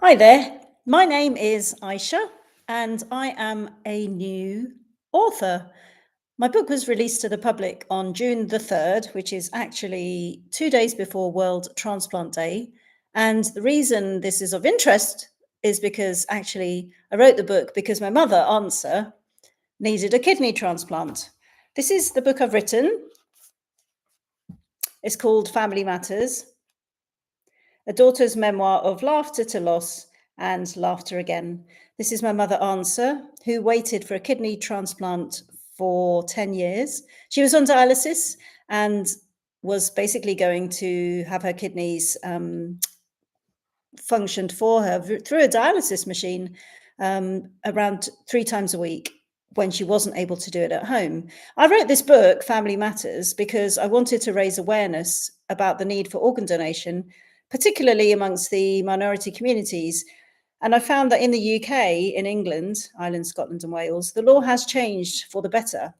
Hi there. My name is Aisha, and I am a new author. My book was released to the public on June the 3rd, which is actually 2 days before World Transplant Day. And the reason this is of interest is because actually I wrote the book because my mother, Answer, needed a kidney transplant. This is the book I've written. It's called Family Matters, a daughter's memoir of laughter to loss and laughter again. This is my mother, Answer, who waited for a kidney transplant for 10 years. She was on dialysis and was basically going to have her kidneys functioned for her through a dialysis machine around 3 times a week when she wasn't able to do it at home. I wrote this book, Family Matters, because I wanted to raise awareness about the need for organ donation, particularly amongst the minority communities. And I found that in the UK, in England, Ireland, Scotland, and Wales, the law has changed for the better.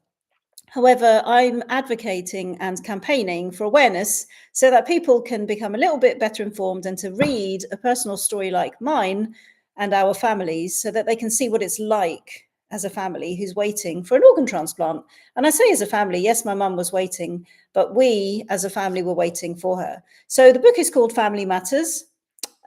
However, I'm advocating and campaigning for awareness so that people can become a little bit better informed and to read a personal story like mine and our families so that they can see what it's like as a family who's waiting for an organ transplant. And I say as a family, yes, my mum was waiting, but we as a family were waiting for her. So the book is called Family Matters.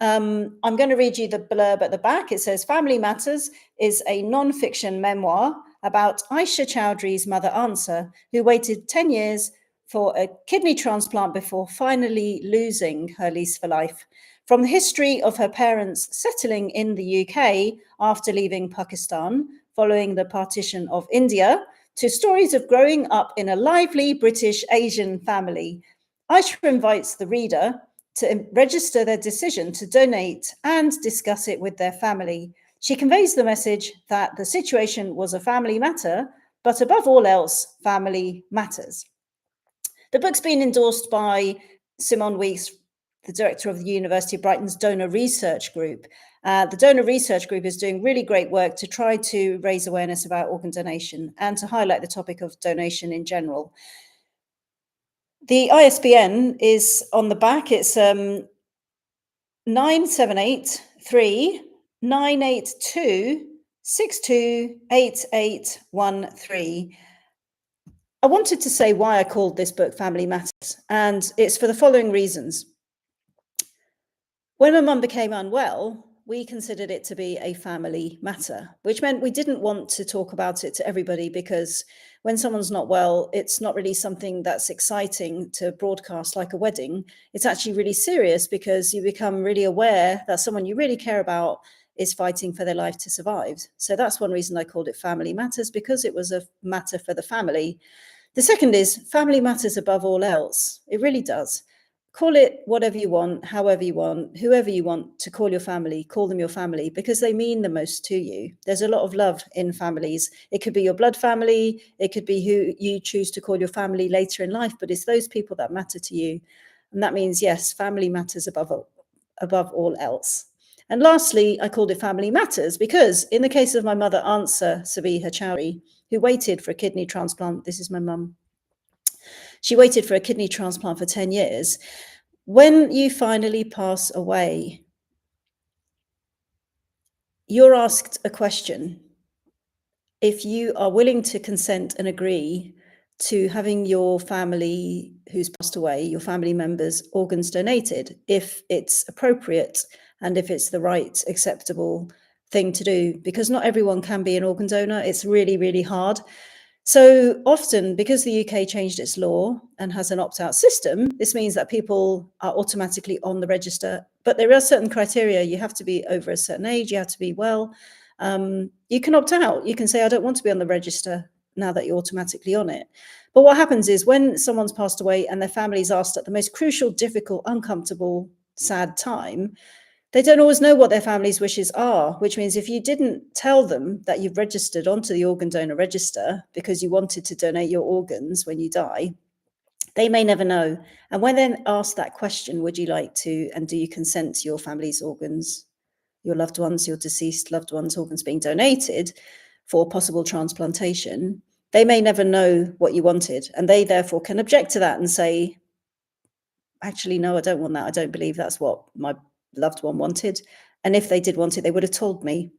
I'm going to read you the blurb at the back. It says, Family Matters is a non-fiction memoir about Aisha Chaudhry's mother, Answer, who waited 10 years for a kidney transplant before finally losing her lease for life. From the history of her parents settling in the UK after leaving Pakistan following the partition of India, to stories of growing up in a lively British Asian family, Aisha invites the reader to register their decision to donate and discuss it with their family. She conveys the message that the situation was a family matter, but above all else, family matters. The book's been endorsed by Simone Weeks, the director of the University of Brighton's Donor Research Group. The Donor Research Group is doing really great work to try to raise awareness about organ donation and to highlight the topic of donation in general. The ISBN is on the back. It's 9783 982 628813. I wanted to say why I called this book Family Matters, and it's for the following reasons. When my mum became unwell, we considered it to be a family matter, which meant we didn't want to talk about it to everybody because when someone's not well, it's not really something that's exciting to broadcast like a wedding. It's actually really serious because you become really aware that someone you really care about is fighting for their life to survive. So that's one reason I called it Family Matters, because it was a matter for the family. The second is family matters above all else. It really does. Call it whatever you want, however you want, whoever you want to call your family, call them your family, because they mean the most to you. There's a lot of love in families. It could be your blood family. It could be who you choose to call your family later in life, but it's those people that matter to you. And that means, yes, family matters above all else. And lastly, I called it Family Matters because in the case of my mother, Answer Sabiha Chaudhry, who waited for a kidney transplant, this is my mum, she waited for a kidney transplant for 10 years. When you finally pass away, you're asked a question. If you are willing to consent and agree to having your family who's passed away, your family members' organs donated, if it's appropriate and if it's the right, acceptable thing to do, because not everyone can be an organ donor. It's really, really hard. So often, because the UK changed its law and has an opt-out system, this means that people are automatically on the register. But there are certain criteria. You have to be over a certain age. You have to be well. You can opt out. You can say, I don't want to be on the register now that you're automatically on it. But what happens is when someone's passed away and their family's asked at the most crucial, difficult, uncomfortable, sad time, they don't always know what their family's wishes are, which means if you didn't tell them that you've registered onto the organ donor register because you wanted to donate your organs when you die, they may never know. And when they're asked that question, would you like to, and do you consent to your family's organs, your loved ones, your deceased loved ones' organs being donated for possible transplantation, they may never know what you wanted. And they therefore can object to that and say, actually, no, I don't want that. I don't believe that's what my loved one wanted. And if they did want it, they would have told me.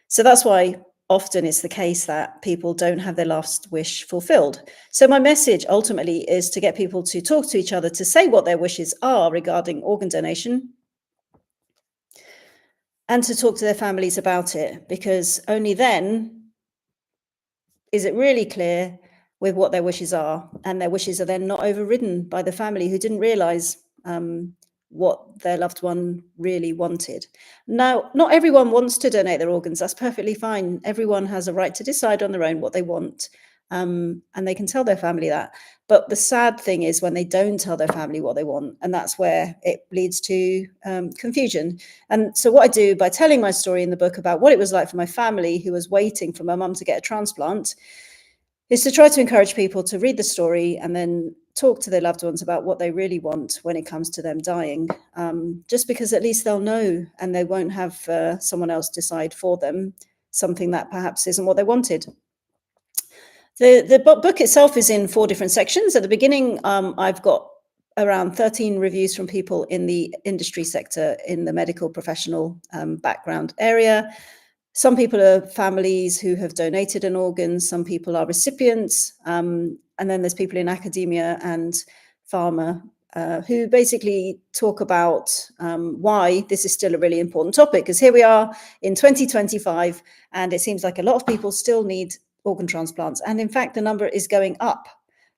So that's why often it's the case that people don't have their last wish fulfilled. So my message ultimately is to get people to talk to each other, to say what their wishes are regarding organ donation, and to talk to their families about it, because only then is it really clear with what their wishes are, and their wishes are then not overridden by the family who didn't realize what their loved one really wanted. Now, not everyone wants to donate their organs. That's perfectly fine. Everyone has a right to decide on their own what they want, and they can tell their family that. But the sad thing is when they don't tell their family what they want, and that's where it leads to confusion. And so what I do by telling my story in the book about what it was like for my family who was waiting for my mum to get a transplant is to try to encourage people to read the story and then talk to their loved ones about what they really want when it comes to them dying, just because at least they'll know and they won't have someone else decide for them something that perhaps isn't what they wanted. The book itself is in 4 different sections. At the beginning, I've got around 13 reviews from people in the industry sector, in the medical professional background area. Some people are families who have donated an organ. Some people are recipients. And then there's people in academia and pharma who basically talk about why this is still a really important topic. Because here we are in 2025, and it seems like a lot of people still need organ transplants. And in fact, the number is going up.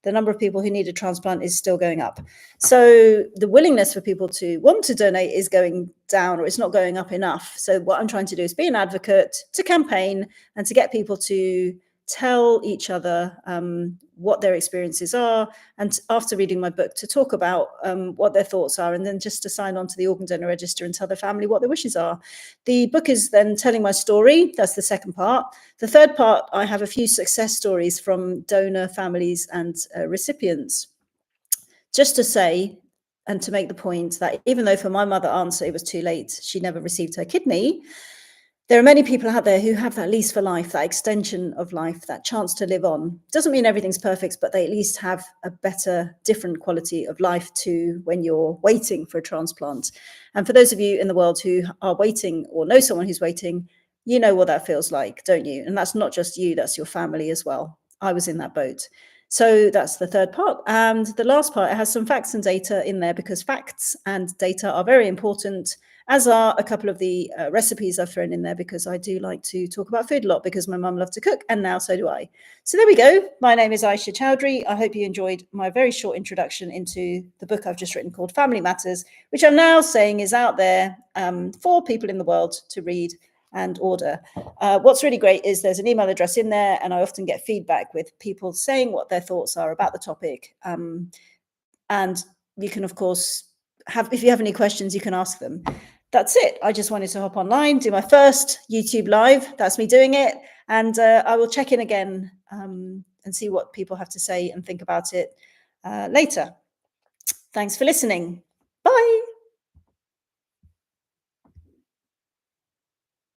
The number of people who need a transplant is still going up. So the willingness for people to want to donate is going down, or it's not going up enough. So what I'm trying to do is be an advocate, to campaign, and to get people to tell each other what their experiences are, and after reading my book, to talk about what their thoughts are, and then just to sign on to the organ donor register and tell their family what their wishes are. The book is then telling my story. That's the second part. The third part, I have a few success stories from donor families and recipients, just to say and to make the point that even though for my mother answer it was too late, she never received her kidney, there are many people out there who have that lease for life, that extension of life, that chance to live on. Doesn't mean everything's perfect, but they at least have a better, different quality of life to when you're waiting for a transplant. And for those of you in the world who are waiting or know someone who's waiting, you know what that feels like, don't you? And that's not just you, that's your family as well. I was in that boat. So that's the third part. And the last part, it has some facts and data in there, because facts and data are very important, as are a couple of the recipes I've thrown in there, because I do like to talk about food a lot, because my mum loved to cook, and now so do I. So there we go. My name is Aisha Chaudhry. I hope you enjoyed my very short introduction into the book I've just written called Family Matters, which I'm now saying is out there for people in the world to read and order. What's really great is there's an email address in there, and I often get feedback with people saying what their thoughts are about the topic. And you can, of course, if you have any questions, you can ask them. That's it. I just wanted to hop online, do my first YouTube live. That's me doing it. And I will check in again and see what people have to say and think about it later. Thanks for listening. Bye.